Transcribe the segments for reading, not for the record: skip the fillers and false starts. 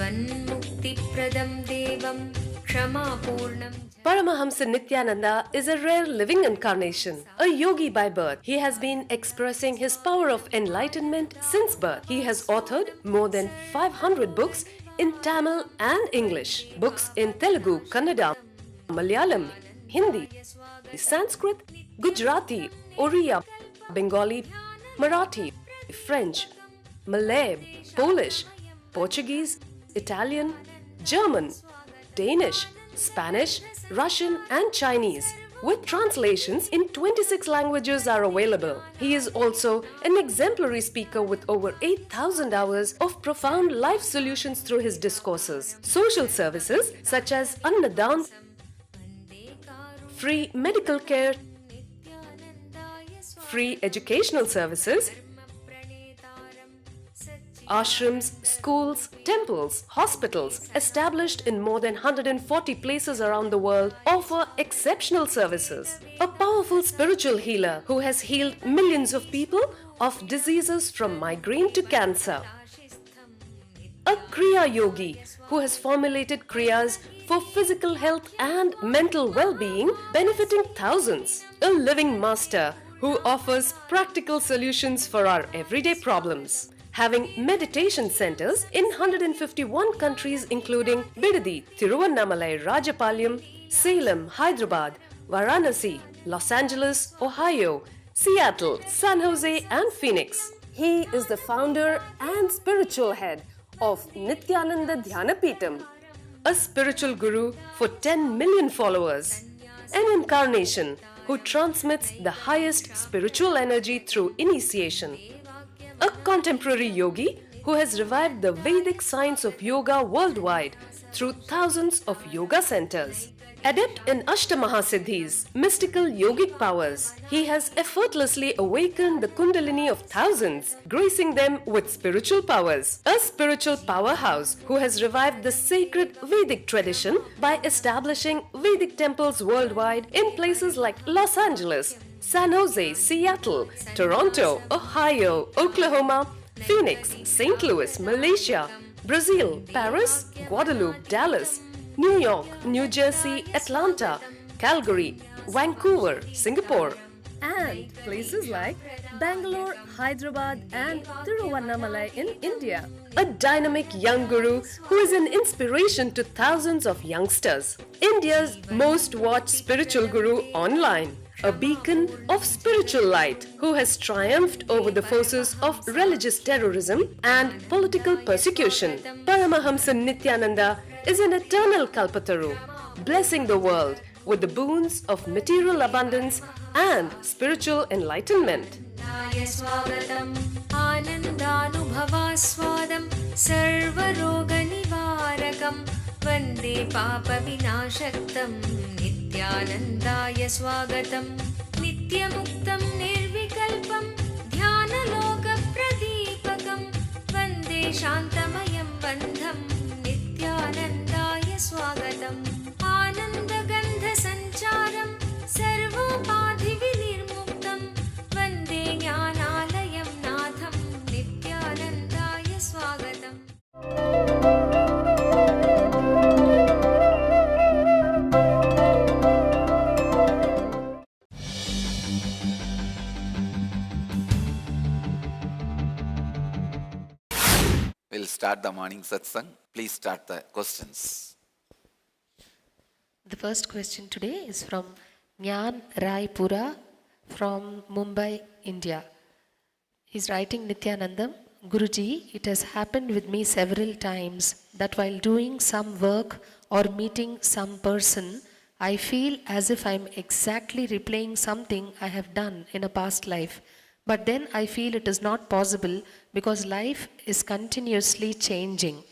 जीवन्मुक्तिप्रदं देवं क्षमापूर्णं Paramahamsa Nityananda is a rare living incarnation, a yogi by birth. He has been expressing his power of enlightenment since birth. He has authored more than 500 books in Tamil and English, books in Telugu, Kannada, Malayalam, Hindi, Sanskrit, Gujarati, Oriya, Bengali, Marathi, French, Malay, Polish, Portuguese, Italian, German, Danish, Spanish, Russian and Chinese, with translations in 26 languages are available. He is also an exemplary speaker with over 8,000 hours of profound life solutions through his discourses. Social services such as Annadan, free medical care, free educational services, ashrams, schools, temples, hospitals, established in more than 140 places around the world, offer exceptional services. A powerful spiritual healer who has healed millions of people of diseases from migraine to cancer. A Kriya Yogi who has formulated Kriyas for physical health and mental well-being, benefiting thousands. A living master who offers practical solutions for our everyday problems. Having meditation centers in 151 countries including Bidadi, Tiruvannamalai, Rajapalyam, Salem, Hyderabad, Varanasi, Los Angeles, Ohio, Seattle, San Jose and Phoenix. He is the founder and spiritual head of Nityananda Dhyanapitham, a spiritual guru for 10 million followers, an incarnation who transmits the highest spiritual energy through initiation. A contemporary yogi who has revived the Vedic science of yoga worldwide through thousands of yoga centers. Adept in Ashtamahasiddhis, mystical yogic powers, he has effortlessly awakened the Kundalini of thousands, gracing them with spiritual powers. A spiritual powerhouse who has revived the sacred Vedic tradition by establishing Vedic temples worldwide in places like Los Angeles, San Jose, Seattle, Toronto, Ohio, Oklahoma, Phoenix, St. Louis, Malaysia, Brazil, Paris, Guadeloupe, Dallas, New York, New Jersey, Atlanta, Calgary, Vancouver, Singapore, and places like Bangalore, Hyderabad, and Tiruvannamalai in India. A dynamic young guru who is an inspiration to thousands of youngsters. India's most watched spiritual guru online. A beacon of spiritual light who has triumphed over the forces of religious terrorism and political persecution. Paramahamsa Nityananda is an eternal Kalpataru, blessing the world with the boons of material abundance and spiritual enlightenment. आनन्दानुभवास्वादं सर्वरोगनिवारकं वन्दे पापविनाशक्तं नित्यानन्दाय स्वागतं नित्यमुक्तं निर्विकल्पं ध्यानलोकप्रदीपकं वन्दे शान्तमयं बन्धं नित्यानन्दाय स्वागतम् आनन्दगन्धसञ्चारं सर्वोपाधिविनिर्मुक्तं वन्दे ज्ञानालयं नाथं नित्यानन्दाय स्वागतम्. We'll start the morning satsang. Please start the questions. The first question today is from Nyan Raipura from Mumbai, India. He's writing Nityanandam. Guruji, it has happened with me several times that while doing some work or meeting some person, I feel as if I'm exactly replaying something I have done in a past life. But then I feel it is not possible because life is continuously changing.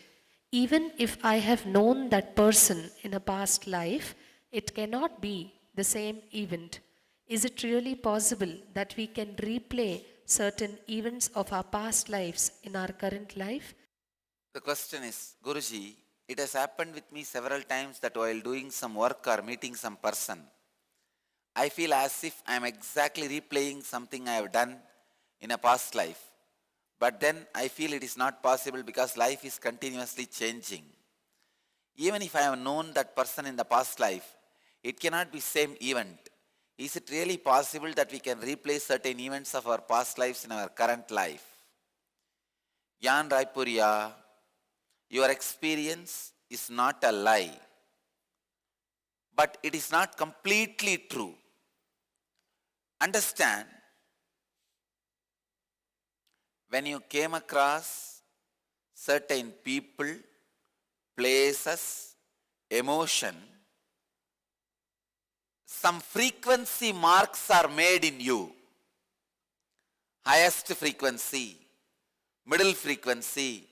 Even if I have known that person in a past life, it cannot be the same event. Is it really possible that we can replay certain events of our past lives in our current life? The question is, Guruji, it has happened with me several times that while doing some work or meeting some person, I feel as if I am exactly replaying something I have done in a past life. But then I feel it is not possible because life is continuously changing. Even if I have known that person in the past life, it cannot be same event. Is it really possible that we can replace certain events of our past lives in our current life? Gyan Raipuria, your experience is not a lie, but it is not completely true. Understand, when you came across certain people, places, emotion, some frequency marks are made in you. Highest frequency, middle frequency,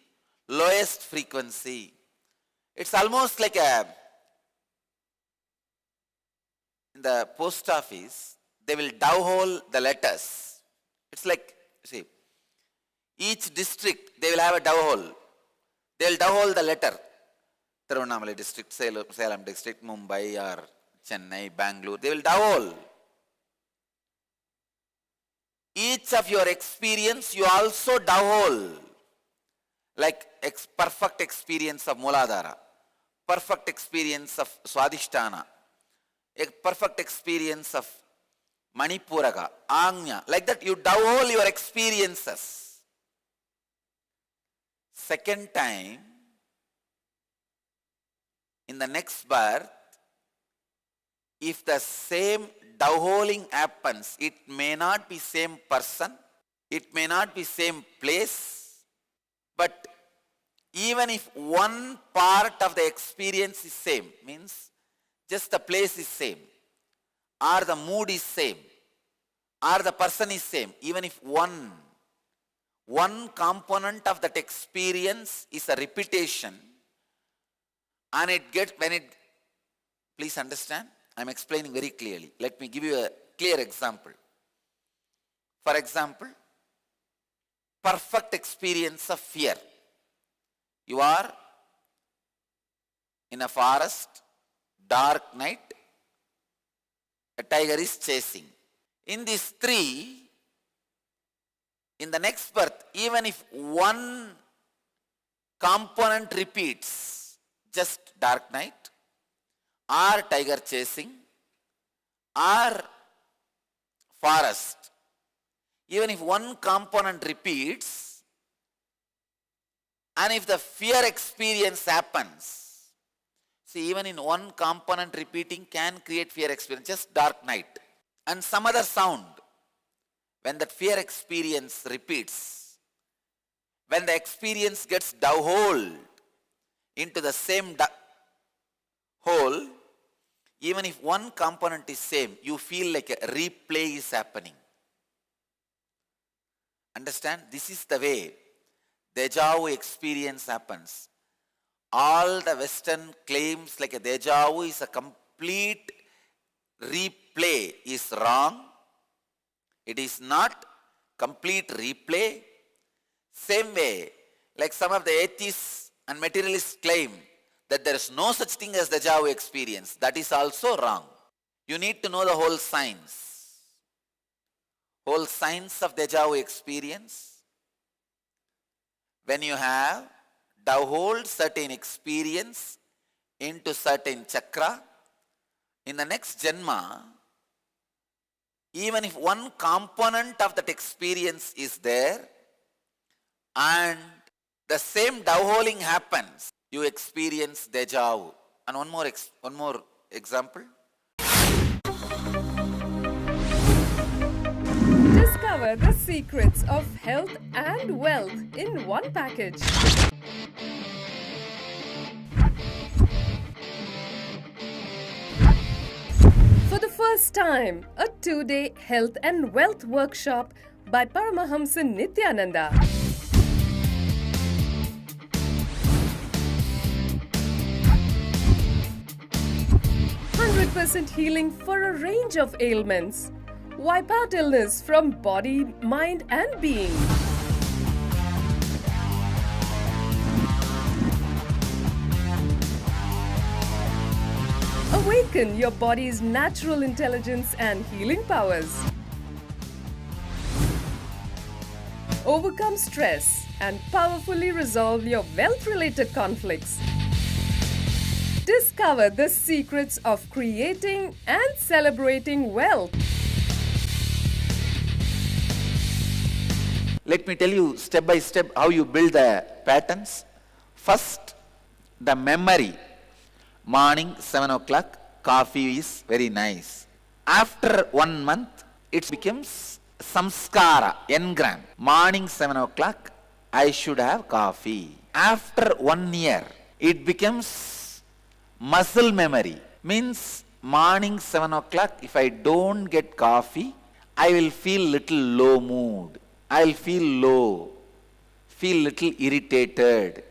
lowest frequency. It's almost like in the post office, they will dovehole the letters. It's like, see, each district, they will have a dovehole. They will dovehole the letter. Tirunamala district, Salem district, Mumbai or Chennai, Bangalore, they will dovehole. Each of your experience, you also dovehole. Like perfect experience of Mooladhara, perfect experience of Swadhisthana, a perfect experience of Manipuraka, Agnya. Like that you dovehole your experiences. Second time, in the next birth, if the same doveholing happens, it may not be same person, it may not be same place, but even if one part of the experience is same, means just the place is same, or the mood is same, or the person is same, even if one component of that experience is a repetition, and please understand, I am explaining very clearly. Let me give you a clear example. For example, perfect experience of fear. You are in a forest, dark night, a tiger is chasing. In these three, in the next birth, even if one component repeats, just dark night, or tiger chasing, or forest, even if one component repeats, and if the fear experience happens, see, even in one component repeating can create fear experience, just dark night, and some other sound, when that fear experience repeats, when the experience gets doveholed into the same hole, even if one component is same, you feel like a replay is happening. Understand? This is the way deja vu experience happens. All the Western claims like a deja vu is a complete replay is wrong. It is not complete replay. Same way, like some of the atheists and materialists claim that there is no such thing as deja vu experience. That is also wrong. You need to know the whole science. Whole science of deja vu experience. When you have doveholed certain experience into certain chakra, in the next Janma, even if one component of that experience is there and the same doveholing happens, you experience deja vu. And one more example. Discover the secrets of health and wealth in one package. For the first time, a 2-day health and wealth workshop by Paramahamsa Nityananda. 100% healing for a range of ailments. Wipe out illness from body, mind and being. Awaken your body's natural intelligence and healing powers. overcome stress, and powerfully resolve your wealth-related conflicts. Discover the secrets of creating and celebrating wealth. Let me tell you step by step how you build the patterns. First, the memory. Morning 7 o'clock, coffee is very nice. After 1 month, it becomes samskara, engram. Morning 7 o'clock, I should have coffee. After 1 year, it becomes muscle memory. Means morning 7 o'clock, if I don't get coffee, I will feel little low mood. I will feel low, feel little irritated.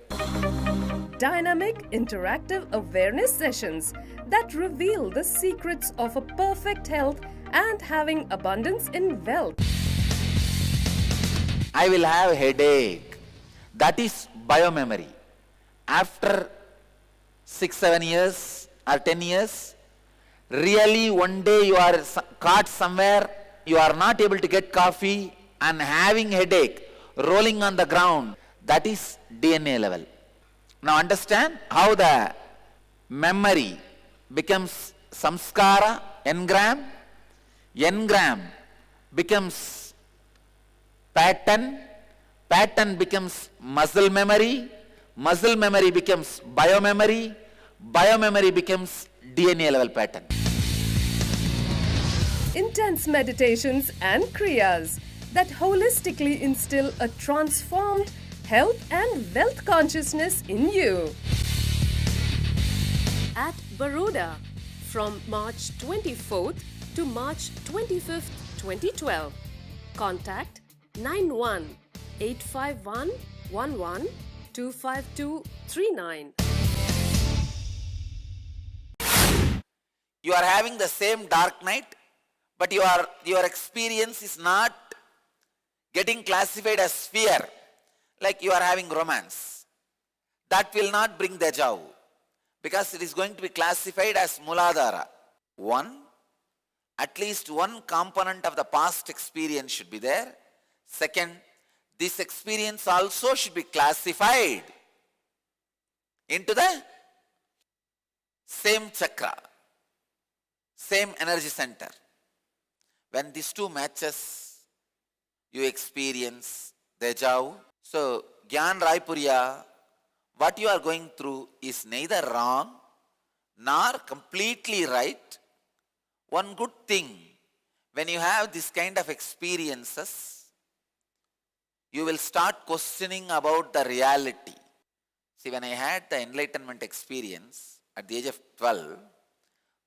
Dynamic interactive awareness sessions that reveal the secrets of a perfect health and having abundance in wealth. I will have headache. That is biomemory. After 6, 7 years or 10 years, really one day you are caught somewhere, you are not able to get coffee and having headache, rolling on the ground. That is DNA level. Now understand how the memory becomes samskara, engram. Engram becomes pattern. Pattern becomes muscle memory. Muscle memory becomes biomemory. Biomemory becomes DNA level pattern. Intense meditations and kriyas that holistically instill a transformed health and wealth consciousness in you. At Baroda, from March 24th to March 25th, 2012. Contact 91 851 11 25239. You are having the same dark night, but your experience is not getting classified as fear, like you are having romance. That will not bring deja vu, because it is going to be classified as muladhara. At least one component of the past experience should be there. Second, this experience also should be classified into the same chakra, same energy center. When these two matches, you experience deja vu. So, Gyan Raipuriya, what you are going through is neither wrong nor completely right. One good thing, when you have this kind of experiences, you will start questioning about the reality. See, when I had the enlightenment experience at the age of 12,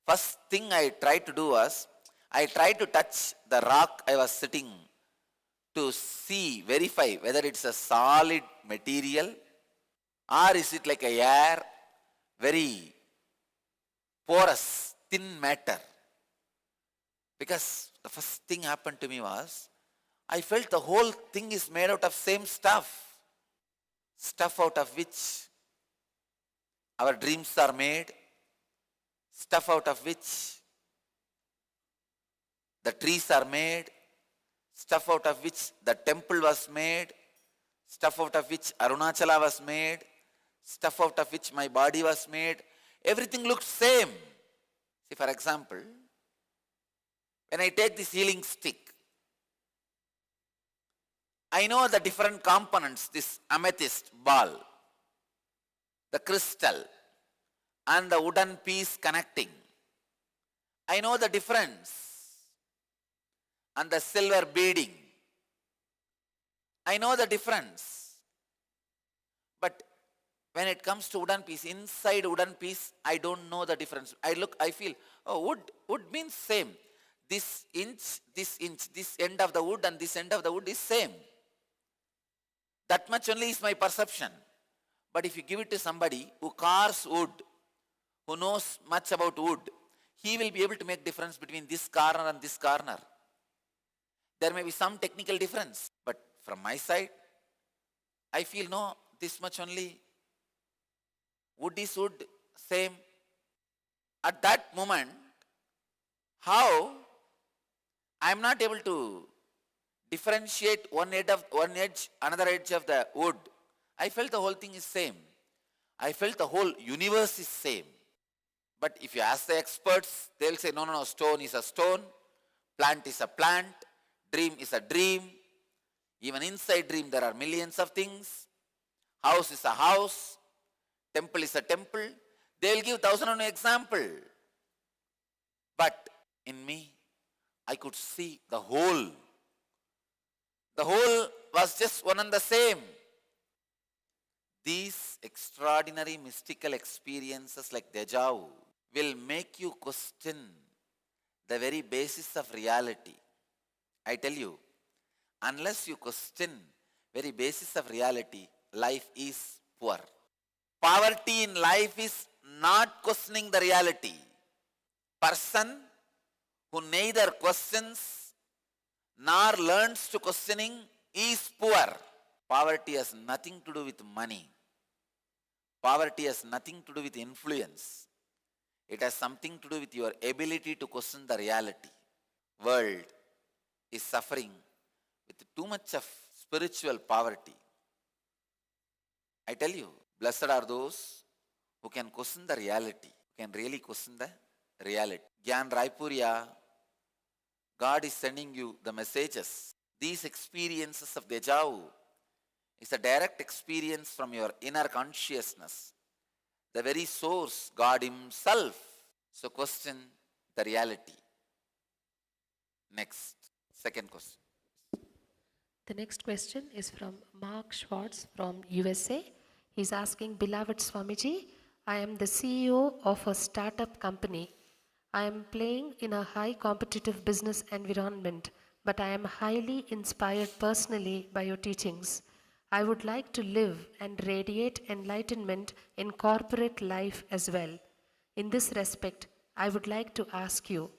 first thing I tried to do was, I tried to touch the rock I was sitting to see, verify whether it's a solid material or is it like a air, very porous, thin matter. Because the first thing happened to me was, I felt the whole thing is made out of same stuff. Stuff out of which our dreams are made. Stuff out of which the trees are made. Stuff out of which the temple was made. Stuff out of which Arunachala was made. Stuff out of which my body was made. Everything looked same. See, for example, when I take this healing stick, I know the different components, this amethyst ball, the crystal, and the wooden piece connecting. I know the difference. And the silver beading. I know the difference. But when it comes to wooden piece, inside wooden piece, I don't know the difference. I feel, oh, wood means same. This inch, this end of the wood and this end of the wood is same. That much only is my perception. But if you give it to somebody who carves wood, who knows much about wood, he will be able to make difference between this corner and this corner. There may be some technical difference, but from my side, I feel no, this much only. Wood is wood, same. At that moment, how I am not able to differentiate one edge, another edge of the wood, I felt the whole thing is same. I felt the whole universe is same. But if you ask the experts, they'll say, no, no, no, stone is a stone, plant is a plant, dream is a dream. Even inside dream there are millions of things. House is a house, temple is a temple. They'll give 1,001 example. But in me, I could see the whole. The whole was just one and the same. These extraordinary mystical experiences like deja vu will make you question the very basis of reality. I tell you, unless you question very basis of reality, life is poor. Poverty in life is not questioning the reality. Person who neither questions nor learns to questioning is poor. Poverty has nothing to do with money. Poverty has nothing to do with influence. It has something to do with your ability to question the reality. World is suffering with too much of spiritual poverty. I tell you, blessed are those who can question the reality, who can really question the reality. Gyan Raipuriya, God is sending you the messages. These experiences of deja vu is a direct experience from your inner consciousness, the very source, God Himself. So question the reality. Next, second question. The next question is from Mark Schwartz from USA. He's asking, Beloved Swamiji, I am the CEO of a startup company. I am playing in a high competitive business environment, but I am highly inspired personally by your teachings. I would like to live and radiate enlightenment in corporate life as well. In this respect, I would like to ask you,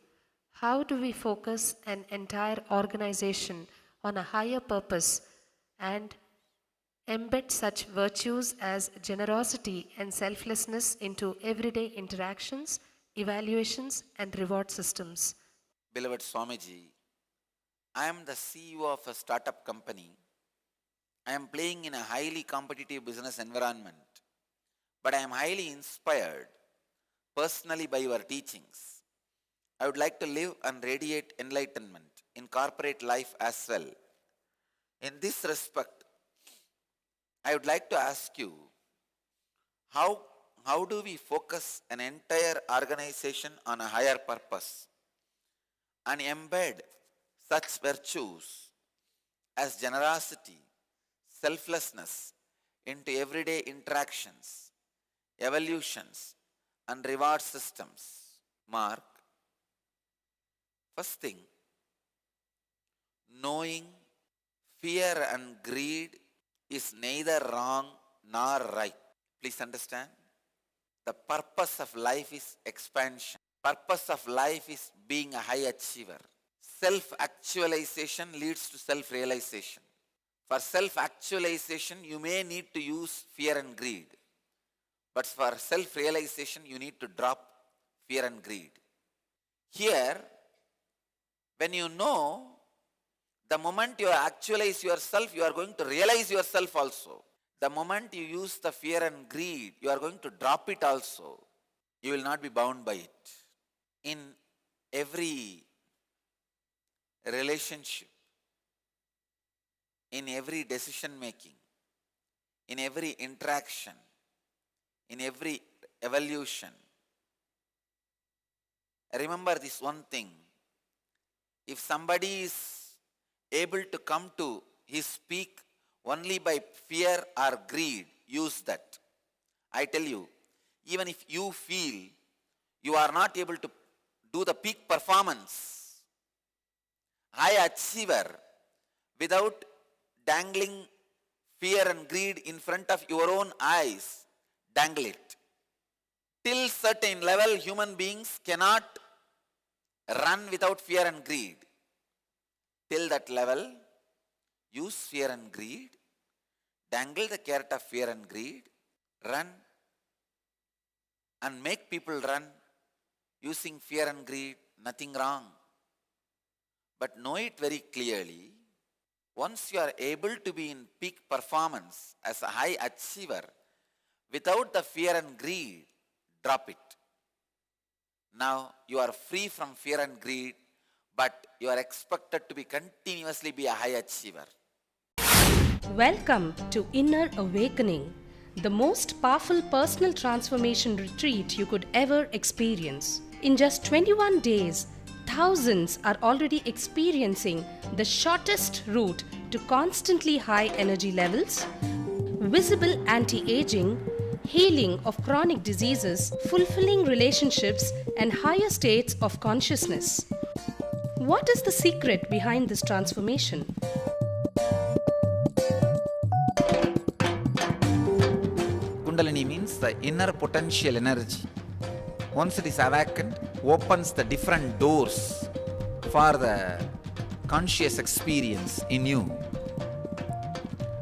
how do we focus an entire organization on a higher purpose and embed such virtues as generosity and selflessness into everyday interactions, evaluations, and reward systems? Beloved Swamiji, I am the CEO of a startup company. I am playing in a highly competitive business environment, but I am highly inspired personally by your teachings. I would like to live and radiate enlightenment in corporate life as well. In this respect, I would like to ask you, how do we focus an entire organization on a higher purpose and embed such virtues as generosity, selflessness into everyday interactions, evolutions, and reward systems? Mark, first thing, knowing fear and greed is neither wrong nor right. Please understand. The purpose of life is expansion. Purpose of life is being a high achiever. Self-actualization leads to self-realization. For self-actualization, you may need to use fear and greed. But for self-realization, you need to drop fear and greed. Here, when you know, the moment you actualize yourself, you are going to realize yourself also. The moment you use the fear and greed, you are going to drop it also. You will not be bound by it. In every relationship, in every decision making, in every interaction, in every evolution, remember this one thing. If somebody is able to come to his peak only by fear or greed, use that. I tell you, even if you feel you are not able to do the peak performance, high achiever, without dangling fear and greed in front of your own eyes, dangle it. Till certain level, human beings cannot run without fear and greed. Till that level, use fear and greed, dangle the carrot of fear and greed, run and make people run using fear and greed, nothing wrong. But know it very clearly, Once you are able to be in peak performance as a high achiever without the fear and greed, drop it. Now you are free from fear and greed, but you are expected to be continuously be a high achiever. Welcome to Inner Awakening, the most powerful personal transformation retreat you could ever experience. In just 21 days, thousands are already experiencing the shortest route to constantly high energy levels, visible anti-aging, healing of chronic diseases, fulfilling relationships, and higher states of consciousness. What is the secret behind this transformation? Kundalini means the inner potential energy. Once it is awakened, opens the different doors for the conscious experience in you.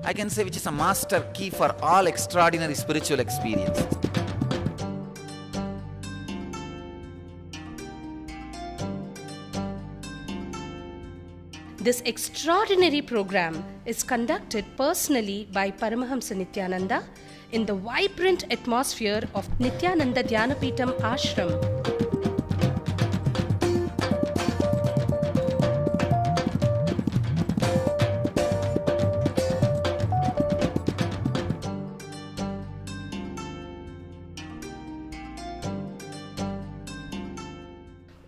I can say which is a master key for all extraordinary spiritual experiences. This extraordinary program is conducted personally by Paramahamsa Nityananda in the vibrant atmosphere of Nityananda Dhyanapitham Ashram.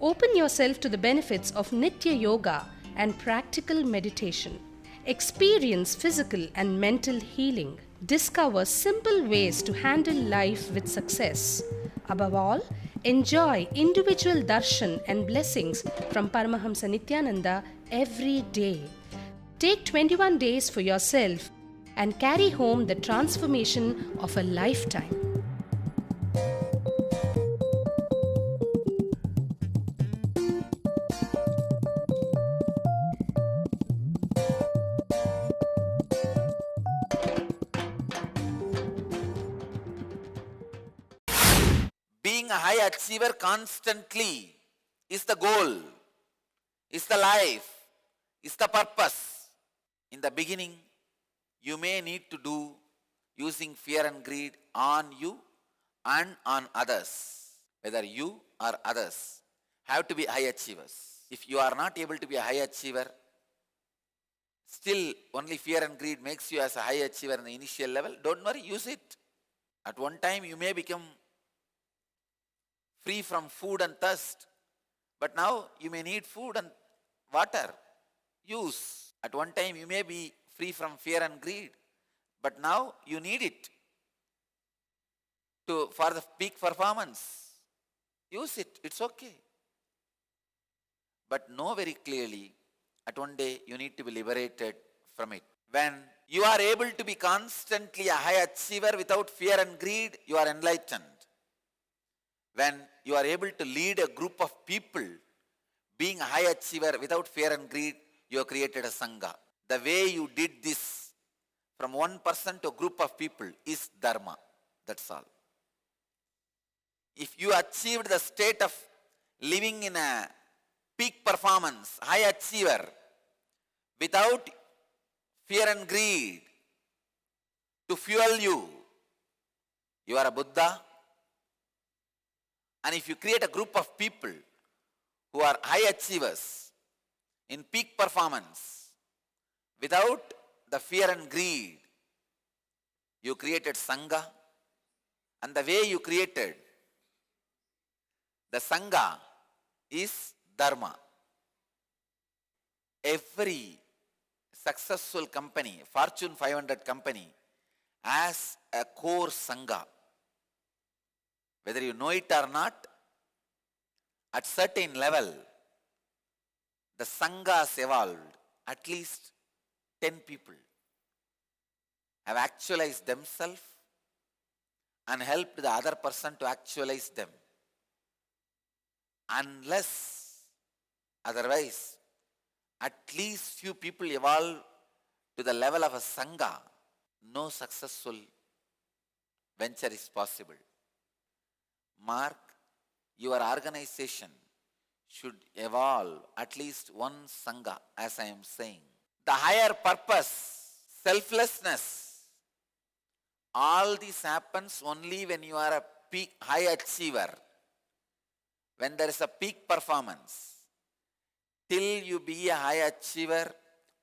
Open yourself to the benefits of Nitya Yoga and practical meditation. Experience physical and mental healing. Discover simple ways to handle life with success. Above all, enjoy individual darshan and blessings from Paramahamsa Nityananda every day. Take 21 days for yourself and carry home the transformation of a lifetime. Being a high achiever constantly is the goal, is the life, is the purpose. In the beginning, you may need to do using fear and greed on you and on others. Whether you or others have to be high achievers. If you are not able to be a high achiever, still only fear and greed makes you as a high achiever in the initial level, don't worry, use it. At one time you may become free from food and thirst, but now you may need food and water. Use. At one time you may be free from fear and greed, but now you need it for the peak performance. Use it, it's okay. But know very clearly, at one day you need to be liberated from it. When you are able to be constantly a high achiever without fear and greed, you are enlightened. When you are able to lead a group of people, being a high achiever without fear and greed, you have created a Sangha. The way you did this from one person to a group of people is Dharma. That's all. If you achieved the state of living in a peak performance, high achiever, without fear and greed to fuel you, you are a Buddha. And if you create a group of people who are high achievers in peak performance without the fear and greed, you created Sangha. And the way you created the Sangha is Dharma. Every successful company, Fortune 500 company, has a core Sangha. Whether you know it or not, at certain level, the Sangha has evolved. At least 10 people have actualized themselves and helped the other person to actualize them. Unless, otherwise, at least few people evolve to the level of a Sangha, no successful venture is possible. Mark, your organization should evolve at least one Sangha, as I am saying. the higher purpose, selflessness. All this happens only when you are a peak high achiever, when there is a peak performance. Till you be a high achiever,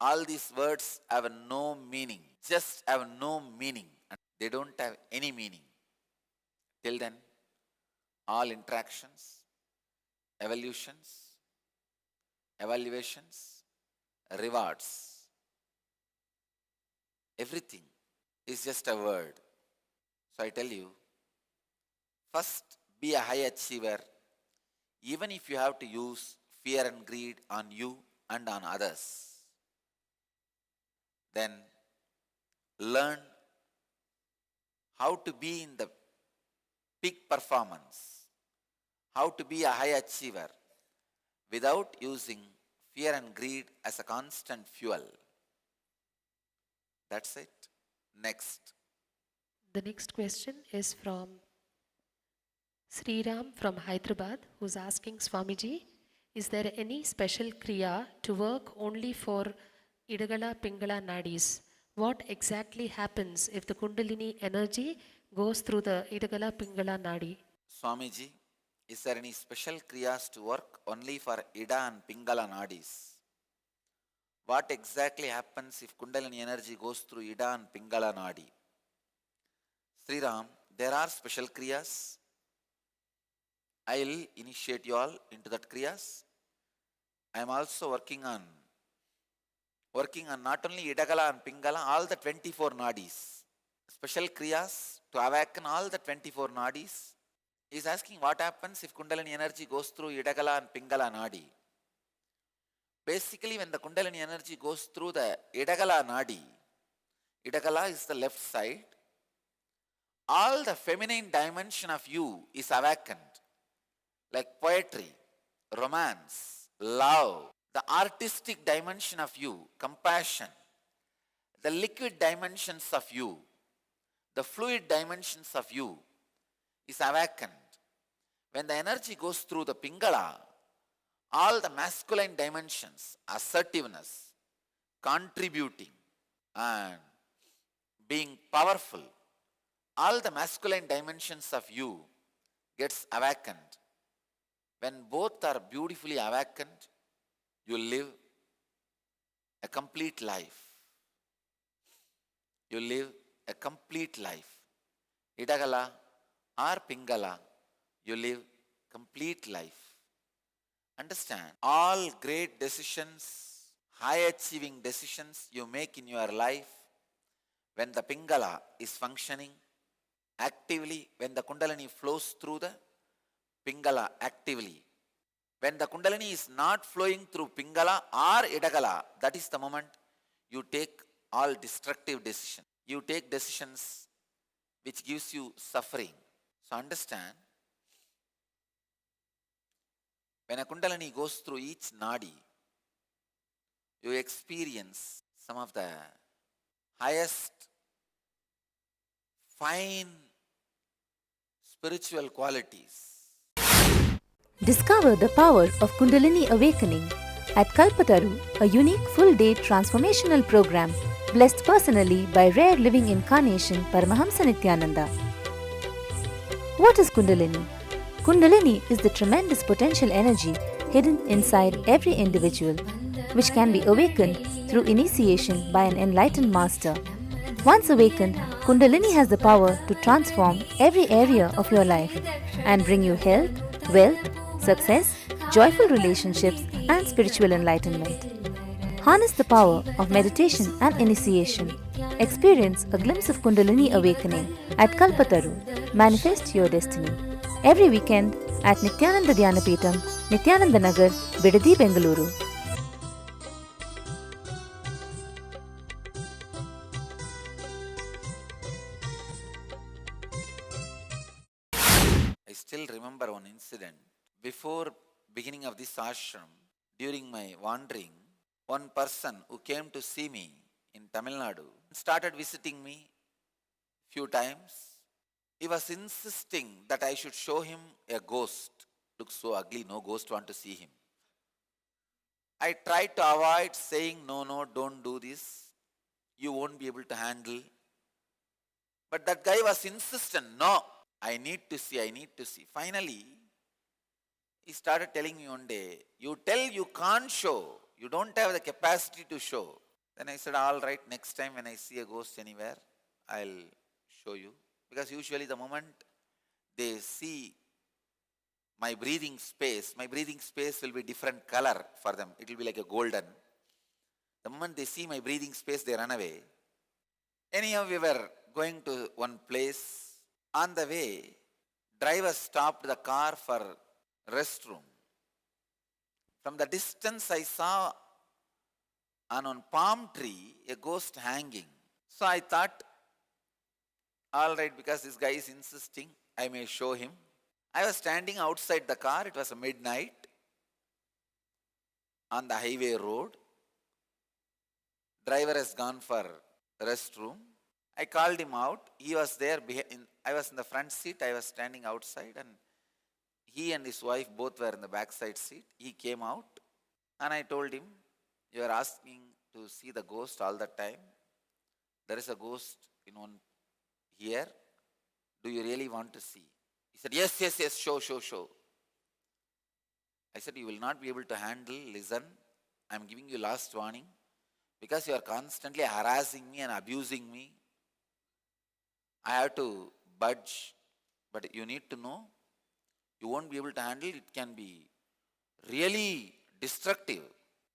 all these words have no meaning, just have no meaning. They don't have any meaning. Till then, all interactions, evolutions, evaluations, rewards, everything is just a word. So I tell you, first be a high achiever, even if you have to use fear and greed on you and on others. Then learn how to be in the peak performance, how to be a high achiever without using fear and greed as a constant fuel. That's it. Next. The next question is from Sriram from Hyderabad, who's asking Swamiji, is there any special kriya to work only for Idagala Pingala Nadis? What exactly happens if the Kundalini energy goes through the Idagala Pingala Nadi? Swamiji, is there any special kriyas to work only for Ida and Pingala Nadis? What exactly happens if Kundalini energy goes through Ida and Pingala Nadi? Sri Ram, there are special kriyas. I will initiate you all into that kriyas. I am also working on not only Idagala and Pingala, all the 24 nadis. Special kriyas to awaken all the 24 nadis. He is asking what happens if Kundalini energy goes through Idagala and Pingala nadi. Basically, when the Kundalini energy goes through the Idagala nadi, Idagala is the left side, all the feminine dimension of you is awakened, like poetry, romance, love, the artistic dimension of you, compassion, the liquid dimensions of you, the fluid dimensions of you is awakened. When the energy goes through the Pingala, all the masculine dimensions, assertiveness, contributing and being powerful, all the masculine dimensions of you gets awakened. When both are beautifully awakened, you live a complete life. You live a complete life. Idagala or Pingala, you live complete life. Understand, all great decisions, high achieving decisions you make in your life, when the Pingala is functioning actively, when the Kundalini flows through the Pingala actively. When the Kundalini is not flowing through Pingala or Idagala, that is the moment you take all destructive decisions. You take decisions which gives you suffering. So understand, when a Kundalini goes through each nadi, you experience some of the highest, fine spiritual qualities. Discover the power of Kundalini Awakening at Kalpataru, a unique full-day transformational program blessed personally by rare living incarnation Paramahamsa Nityananda. What is Kundalini? Kundalini is the tremendous potential energy hidden inside every individual, which can be awakened through initiation by an enlightened master. Once awakened, Kundalini has the power to transform every area of your life and bring you health, wealth, success, joyful relationships, and spiritual enlightenment. Harness the power of meditation and initiation. Experience a glimpse of Kundalini awakening at Kalpataru. Manifest your destiny. Every weekend at Nityananda Dhyanapeetham, Nityananda Nagar, Bidadi, Bengaluru. I still remember one incident. Before beginning of this ashram, during my wandering, one person who came to see me in Tamil Nadu started visiting me few times. He was insisting that I should show him a ghost. Looks so ugly, no ghost want to see him. I tried to avoid saying, no, no, don't do this. You won't be able to handle. But that guy was insistent. No, I need to see, I need to see. Finally, he started telling me one day, you tell you can't show. You don't have the capacity to show. Then I said, all right, next time when I see a ghost anywhere, I'll show you. Because usually the moment they see my breathing space will be different color for them. It will be like a golden. The moment they see my breathing space, they run away. Anyhow, we were going to one place. On the way, driver stopped the car for restroom. From the distance, I saw on one palm tree a ghost hanging. So I thought, all right, because this guy is insisting, I may show him. I was standing outside the car. It was a midnight on the highway road. Driver has gone for restroom. I called him out. He was there. I was in the front seat. I was standing outside, and he and his wife both were in the backside seat. He came out, and I told him, you are asking to see the ghost all the time. There is a ghost in one here. Do you really want to see? He said, yes, yes, yes, show. I said, you will not be able to handle, listen. I am giving you last warning. Because you are constantly harassing me and abusing me. I have to budge. But you need to know, you won't be able to handle. It can be really destructive.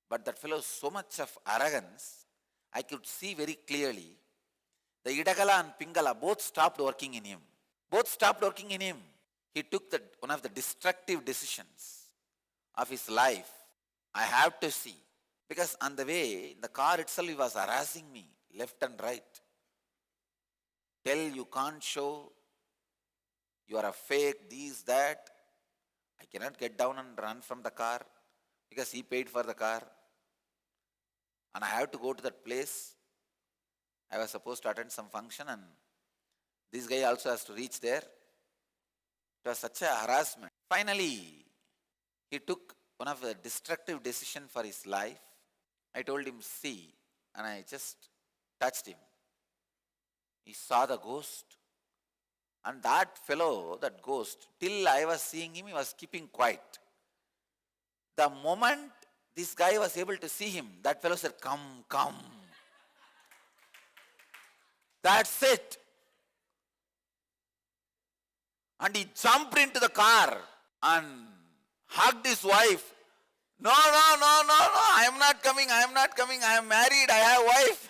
But that fellow, so much of arrogance, I could see very clearly. The Idagala and Pingala both stopped working in him. He took one of the destructive decisions of his life. I have to see. Because on the way, in the car itself, he was harassing me left and right. Tell you can't show, you are a fake, this, that. I cannot get down and run from the car because he paid for the car. And I have to go to that place. I was supposed to attend some function, and this guy also has to reach there. It was such a harassment. Finally, he took one of the destructive decisions for his life. I told him, see, and I just touched him. He saw the ghost. And that fellow, that ghost, till I was seeing him, he was keeping quiet. The moment this guy was able to see him, that fellow said, come. That's it. And he jumped into the car and hugged his wife. No, I am not coming, I am married, I have a wife.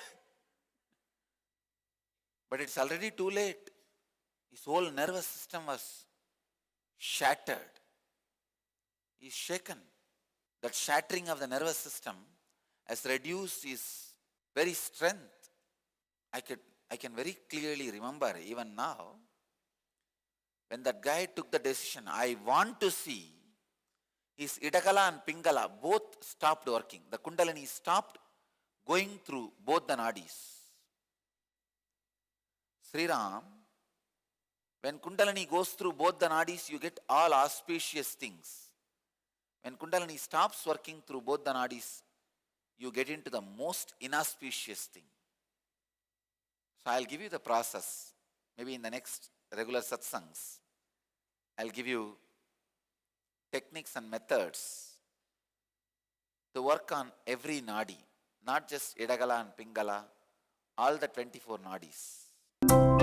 But it's already too late. His whole nervous system was shattered. He's shaken. That shattering of the nervous system has reduced his very strength. I can very clearly remember even now, when that guy took the decision, I want to see, his Idagala and Pingala both stopped working. The Kundalini stopped going through both the nadis. Sri Ram, when Kundalini goes through both the nadis, you get all auspicious things. When Kundalini stops working through both the nadis, you get into the most inauspicious thing. So I'll give you the process. Maybe in the next regular satsangs, I'll give you techniques and methods to work on every nadi, not just Idagala and Pingala, all the 24 nadis.